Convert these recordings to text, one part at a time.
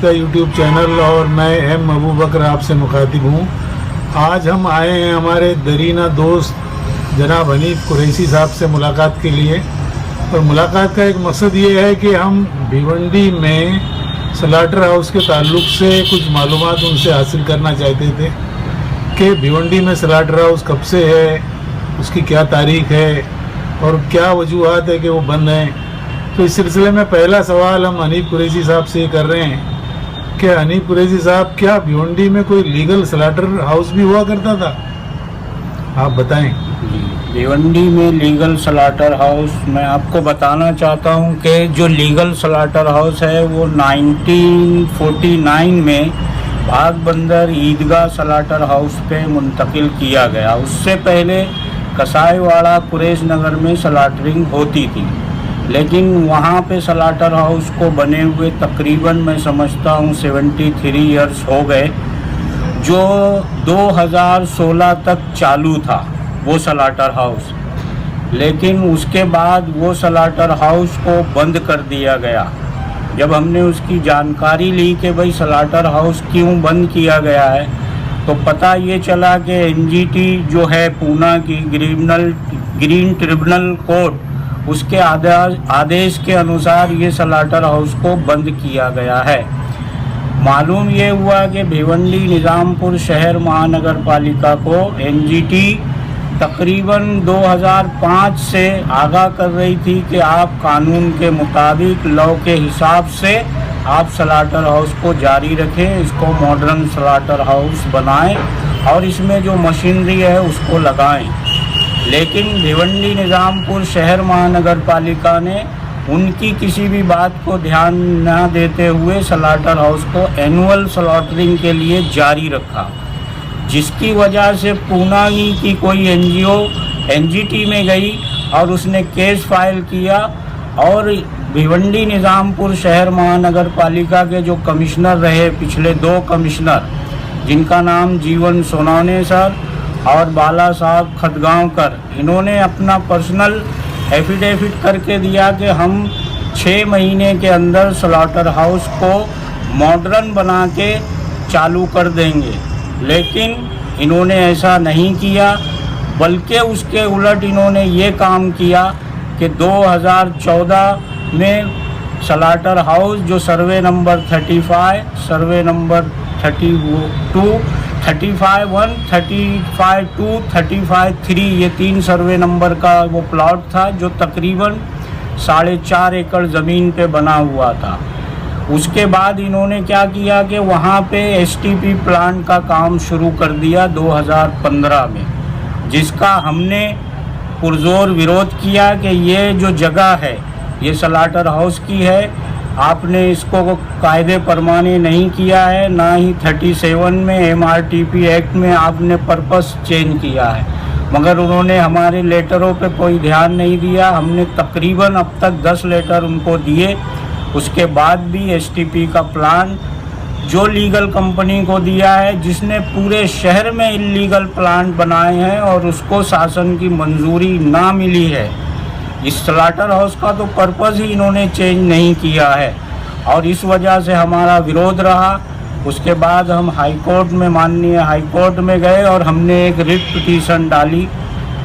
का YouTube channel और मैं एम अबू बकर आपसे मुखातिब हूँ। आज हम आए हैं हमारे दरीना दोस्त जनाब हनीफ कुरैशी साहब से मुलाकात के लिए, और मुलाकात का एक मकसद ये है कि हम भिवंडी में स्लाटर हाउस के ताल्लुक़ से कुछ मालूमात उनसे हासिल करना चाहते थे कि भिवंडी में स्लाटर हाउस कब से है, उसकी क्या तारीख़ है और क्या वजूहात है कि वो बंद हैं। तो इस सिलसिले में पहला सवाल हम हनीफ कुरैशी साहब से कर रहे हैं कि हनीफ कुरैशी साहब, क्या भिवंडी में कोई लीगल स्लाटर हाउस भी हुआ करता था? आप बताएं। भिवंडी में लीगल स्लाटर हाउस, मैं आपको बताना चाहता हूं कि जो लीगल स्लाटर हाउस है वो 1949 में भागबंदर ईदगाह स्लाटर हाउस पे मुंतकिल किया गया। उससे पहले कसाईवाड़ा कुरैश नगर में स्लाटरिंग होती थी, लेकिन वहाँ पे स्लाटर हाउस को बने हुए तकरीबन मैं समझता हूँ 73 इयर्स हो गए, जो 2016 तक चालू था वो स्लाटर हाउस। लेकिन उसके बाद वो स्लाटर हाउस को बंद कर दिया गया। जब हमने उसकी जानकारी ली कि भाई स्लाटर हाउस क्यों बंद किया गया है, तो पता ये चला कि एनजीटी जो है पूना की ग्रीन ट्रिब्यूनल कोर्ट, उसके आदेश के अनुसार ये स्लाटर हाउस को बंद किया गया है। मालूम ये हुआ कि भिवंडी निज़ामपुर शहर महानगर पालिका को एनजीटी तकरीबन 2005 से आगाह कर रही थी कि आप कानून के मुताबिक लॉ के हिसाब से आप स्लाटर हाउस को जारी रखें, इसको मॉडर्न स्लाटर हाउस बनाएं और इसमें जो मशीनरी है उसको लगाएं। लेकिन भिवंडी निज़ामपुर शहर महानगर पालिका ने उनकी किसी भी बात को ध्यान न देते हुए स्लाटर हाउस को एनुअल स्लॉटरिंग के लिए जारी रखा, जिसकी वजह से पूना की कोई एनजीओ एनजीटी में गई और उसने केस फाइल किया, और भिवंडी निज़ामपुर शहर महानगर पालिका के जो कमिश्नर रहे, पिछले 2 कमिश्नर जिनका नाम जीवन सोनवने सर और बाला साहब खतगांवकर, इन्होंने अपना पर्सनल एफिडेविट करके दिया कि हम 6 महीने के अंदर स्लाटर हाउस को मॉडर्न बना के चालू कर देंगे। लेकिन इन्होंने ऐसा नहीं किया, बल्कि उसके उलट इन्होंने ये काम किया कि 2014 में स्लाटर हाउस जो सर्वे नंबर 35, सर्वे नंबर 32, 35-1, 35-2, 35-3, ये 3 सर्वे नंबर का वो प्लॉट था जो तकरीबन 4.5 एकड़ ज़मीन पे बना हुआ था। उसके बाद इन्होंने क्या किया कि वहाँ पे एसटीपी प्लांट का काम शुरू कर दिया 2015 में, जिसका हमने पुरजोर विरोध किया कि ये जो जगह है ये स्लाटर हाउस की है, आपने इसको कायदे परमाने नहीं किया है, ना ही 37 में एमआरटीपी एक्ट में आपने पर्पस चेंज किया है। मगर उन्होंने हमारे लेटरों पे कोई ध्यान नहीं दिया। हमने तकरीबन अब तक 10 लेटर उनको दिए। उसके बाद भी एसटीपी का प्लान जो लीगल कंपनी को दिया है, जिसने पूरे शहर में इल्लीगल प्लांट बनाए हैं और उसको शासन की मंजूरी ना मिली है, इस स्लाटर हाउस का तो पर्पस ही इन्होंने चेंज नहीं किया है, और इस वजह से हमारा विरोध रहा। उसके बाद हम हाई कोर्ट में, माननीय हाई कोर्ट में गए और हमने एक रिट पिटीशन डाली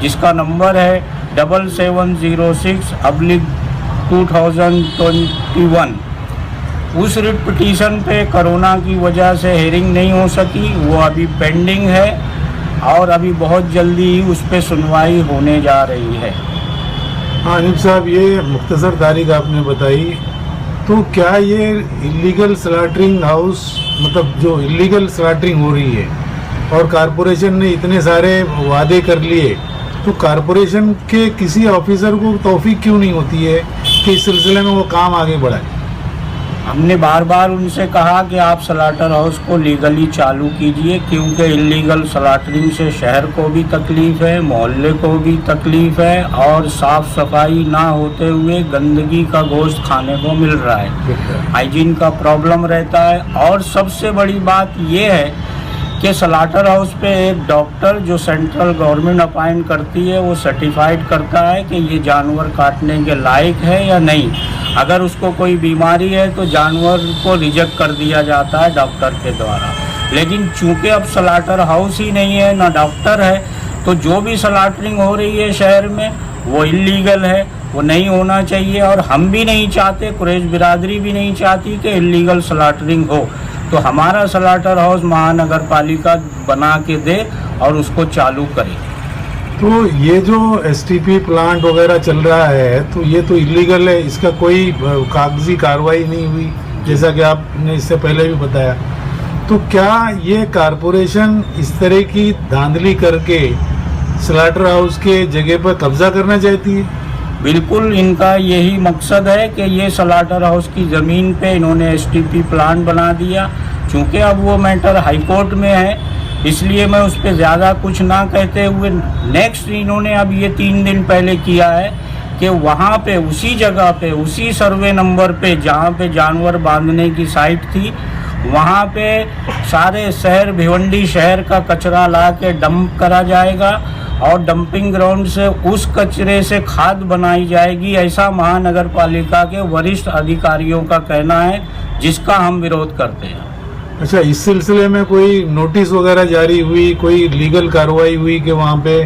जिसका नंबर है 7706/2021। उस रिट पिटीशन पे कोरोना की वजह से हेयरिंग नहीं हो सकी, वो अभी पेंडिंग है और अभी बहुत जल्दी ही उस पर सुनवाई होने जा रही है। हाँ हनीफ साहब, ये मुख्तसर तारीख आपने बताई, तो क्या ये इलीगल स्लाटरिंग हाउस, मतलब जो इलीगल स्लाटरिंग हो रही है और कारपोरेशन ने इतने सारे वादे कर लिए, तो कारपोरेशन के किसी ऑफिसर को तौफीक क्यों नहीं होती है कि इस सिलसिले में वो काम आगे बढ़ाए? हमने बार बार उनसे कहा कि आप स्लाटर हाउस को लीगली चालू कीजिए, क्योंकि इलीगल स्लाटरिंग से शहर को भी तकलीफ़ है, मोहल्ले को भी तकलीफ़ है, और साफ़ सफाई ना होते हुए गंदगी का गोश्त खाने को मिल रहा है, हाइजीन का प्रॉब्लम रहता है। और सबसे बड़ी बात ये है कि स्लाटर हाउस पे एक डॉक्टर जो सेंट्रल गवर्नमेंट अपॉइंट करती है वो सर्टिफाइड करता है कि ये जानवर काटने के लायक है या नहीं। अगर उसको कोई बीमारी है तो जानवर को रिजेक्ट कर दिया जाता है डॉक्टर के द्वारा। लेकिन चूंकि अब स्लाटर हाउस ही नहीं है, ना डॉक्टर है, तो जो भी स्लाटरिंग हो रही है शहर में वो इलीगल है, वो नहीं होना चाहिए। और हम भी नहीं चाहते, कुरैश बिरादरी भी नहीं चाहती कि इलीगल स्लाटरिंग हो। तो हमारा स्लाटर हाउस महानगर पालिका बना के दे और उसको चालू करे। तो ये जो एसटीपी प्लांट वगैरह चल रहा है तो ये तो इलीगल है, इसका कोई कागजी कार्रवाई नहीं हुई जैसा कि आपने इससे पहले भी बताया। तो क्या ये कारपोरेशन इस तरह की धांधली करके स्लाटर हाउस के जगह पर कब्जा करना चाहती है? बिल्कुल, इनका यही मकसद है कि ये स्लाटर हाउस की ज़मीन पे इन्होंने एसटीपी प्लांट बना दिया। चूँकि अब वो मैटर हाई कोर्ट में है, इसलिए मैं उस पर ज़्यादा कुछ ना कहते हुए नेक्स्ट इन्होंने अब ये 3 दिन पहले किया है कि वहाँ पे उसी जगह पे उसी सर्वे नंबर पे जहाँ पे जानवर बांधने की साइट थी वहाँ पे सारे शहर भिवंडी शहर का कचरा ला के डंप करा जाएगा और डंपिंग ग्राउंड से उस कचरे से खाद बनाई जाएगी, ऐसा महानगर पालिका के वरिष्ठ अधिकारियों का कहना है, जिसका हम विरोध करते हैं। अच्छा, इस सिलसिले में कोई नोटिस वगैरह जारी हुई, कोई लीगल कार्रवाई हुई कि वहाँ पे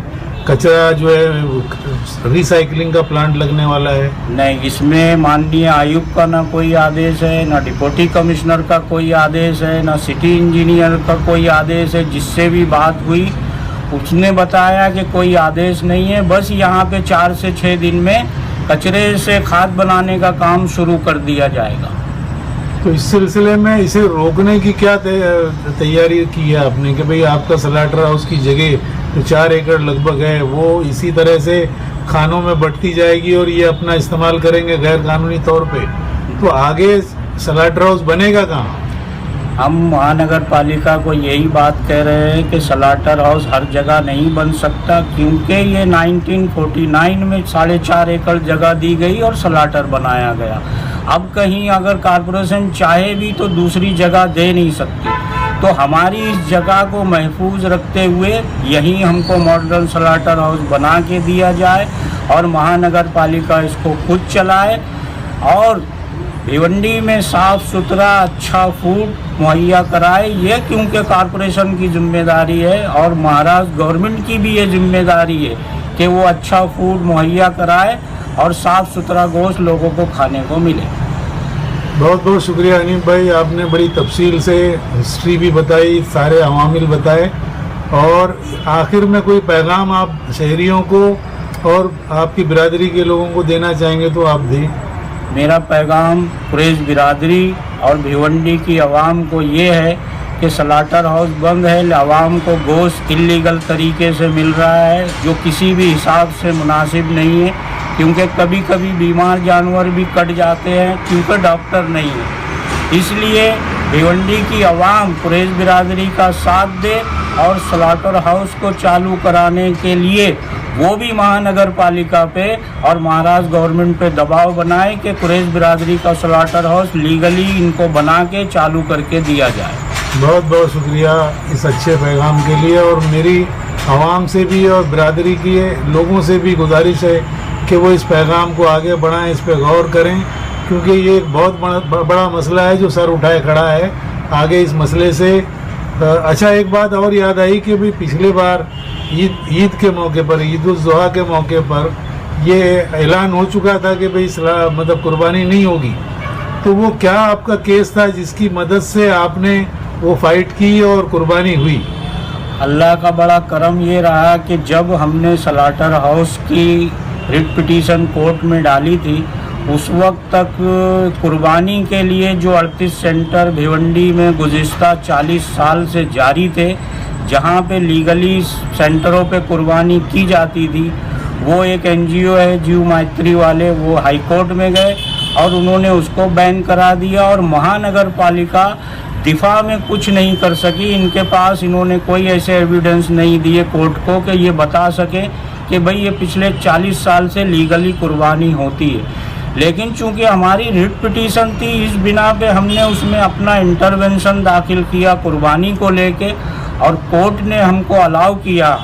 कचरा जो है रिसाइकलिंग का प्लांट लगने वाला है? नहीं, इसमें माननीय आयुक्त का ना कोई आदेश है, ना डिप्टी कमिश्नर का कोई आदेश है, ना सिटी इंजीनियर का कोई आदेश है। जिससे भी बात हुई उसने बताया कि कोई आदेश नहीं है, बस यहाँ पे 4 से 6 दिन में कचरे से खाद बनाने का काम शुरू कर दिया जाएगा। तो इस सिलसिले में इसे रोकने की क्या तैयारी की है आपने कि भाई आपका स्लाटर हाउस की जगह जो 4 एकड़ लगभग है वो इसी तरह से खानों में बढ़ती जाएगी और ये अपना इस्तेमाल करेंगे गैर कानूनी तौर पे, तो आगे स्लाटर हाउस बनेगा कहाँ? हम महानगर पालिका को यही बात कह रहे हैं कि स्लाटर हाउस हर जगह नहीं बन सकता, क्योंकि ये 1949 में 4.5 एकड़ जगह दी गई और स्लाटर बनाया गया। अब कहीं अगर कॉरपोरेशन चाहे भी तो दूसरी जगह दे नहीं सकती। तो हमारी इस जगह को महफूज रखते हुए यहीं हमको मॉडर्न स्लाटर हाउस बना के दिया जाए और महानगर पालिका इसको खुद चलाए और भिवंडी में साफ़ सुथरा अच्छा फूड मुहैया कराए। ये क्योंकि कॉरपोरेशन की जिम्मेदारी है और महाराष्ट्र गवर्नमेंट की भी ये जिम्मेदारी है कि वो अच्छा फूड मुहैया कराए और साफ़ सुथरा गोश्त लोगों को खाने को मिले। बहुत बहुत शुक्रिया अनीफ भाई, आपने बड़ी तफसील से हिस्ट्री भी बताई, सारे अवामिल बताए, और आखिर में कोई पैगाम आप शहरियों को और आपकी बिरादरी के लोगों को देना चाहेंगे तो आप दें। मेरा पैगाम कुरैश बिरादरी और भिवंडी की आवाम को ये है कि स्लाटर हाउस बंद है, आवाम को गोश्त इल्लीगल तरीके से मिल रहा है जो किसी भी हिसाब से मुनासिब नहीं है, क्योंकि कभी कभी बीमार जानवर भी कट जाते हैं क्योंकि डॉक्टर नहीं है। इसलिए भिवंडी की आवाम कुरैश बिरादरी का साथ दे और स्लाटर हाउस को चालू कराने के लिए वो भी महानगर पालिका पे और महाराष्ट्र गवर्नमेंट पे दबाव बनाए कि कुरैश बिरादरी का स्लाटर हाउस लीगली इनको बना के चालू करके दिया जाए। बहुत बहुत शुक्रिया इस अच्छे पैगाम के लिए, और मेरी आवाम से भी और बिरादरी की लोगों से भी गुजारिश है कि वो इस पैगाम को आगे बढ़ाएं, इस पर गौर करें, क्योंकि ये एक बहुत बड़ा मसला है जो सर उठाए खड़ा है आगे इस मसले से। अच्छा, एक बात और याद आई कि भाई पिछले बार ईद के मौके पर, ईद उल ज़ुहा के मौके पर ये ऐलान हो चुका था कि भाई मतलब कुर्बानी नहीं होगी, तो वो क्या आपका केस था जिसकी मदद से आपने वो फाइट की और कुर्बानी हुई? अल्लाह का बड़ा करम ये रहा कि जब हमने स्लाटर हाउस की रिट पिटीशन कोर्ट में डाली थी उस वक्त तक कुर्बानी के लिए जो 38 सेंटर भिवंडी में गुज़िश्ता 40 साल से जारी थे, जहां पे लीगली सेंटरों पे कुर्बानी की जाती थी, वो एक एनजीओ है जीव मैत्री वाले, वो हाई कोर्ट में गए और उन्होंने उसको बैन करा दिया और महानगर पालिका दिफा में कुछ नहीं कर सकी। इनके पास इन्होंने कोई ऐसे एविडेंस नहीं दिए कोर्ट को कि ये बता सके कि भाई ये पिछले 40 साल से लीगली कुर्बानी होती है। लेकिन चूंकि हमारी रिट पिटीशन थी, इस बिना पे हमने उसमें अपना इंटरवेंशन दाखिल किया कुर्बानी को लेके और कोर्ट ने हमको अलाउ किया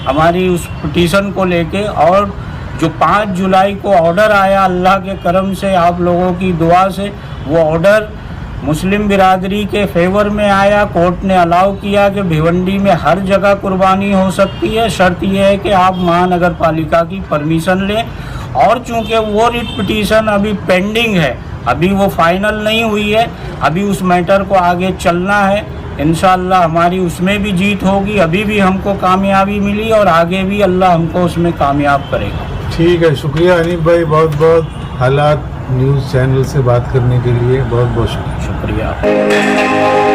हमारी उस पिटीशन को लेके। और जो 5 जुलाई को ऑर्डर आया अल्लाह के करम से, आप लोगों की दुआ से, वो ऑर्डर मुस्लिम बिरादरी के फेवर में आया। कोर्ट ने अलाउ किया कि भिवंडी में हर जगह कुर्बानी हो सकती है, शर्त यह है कि आप महानगर पालिका की परमिशन लें। और चूंकि वो रिट पिटीशन अभी पेंडिंग है, अभी वो फाइनल नहीं हुई है, अभी उस मैटर को आगे चलना है। इंशाअल्लाह हमारी उसमें भी जीत होगी। अभी भी हमको कामयाबी मिली और आगे भी अल्लाह हमको उसमें कामयाब करेगा। ठीक है, शुक्रिया हनीफ भाई, बहुत बहुत हालात न्यूज़ चैनल से बात करने के लिए बहुत बहुत शुक्रिया। शुक्रिया।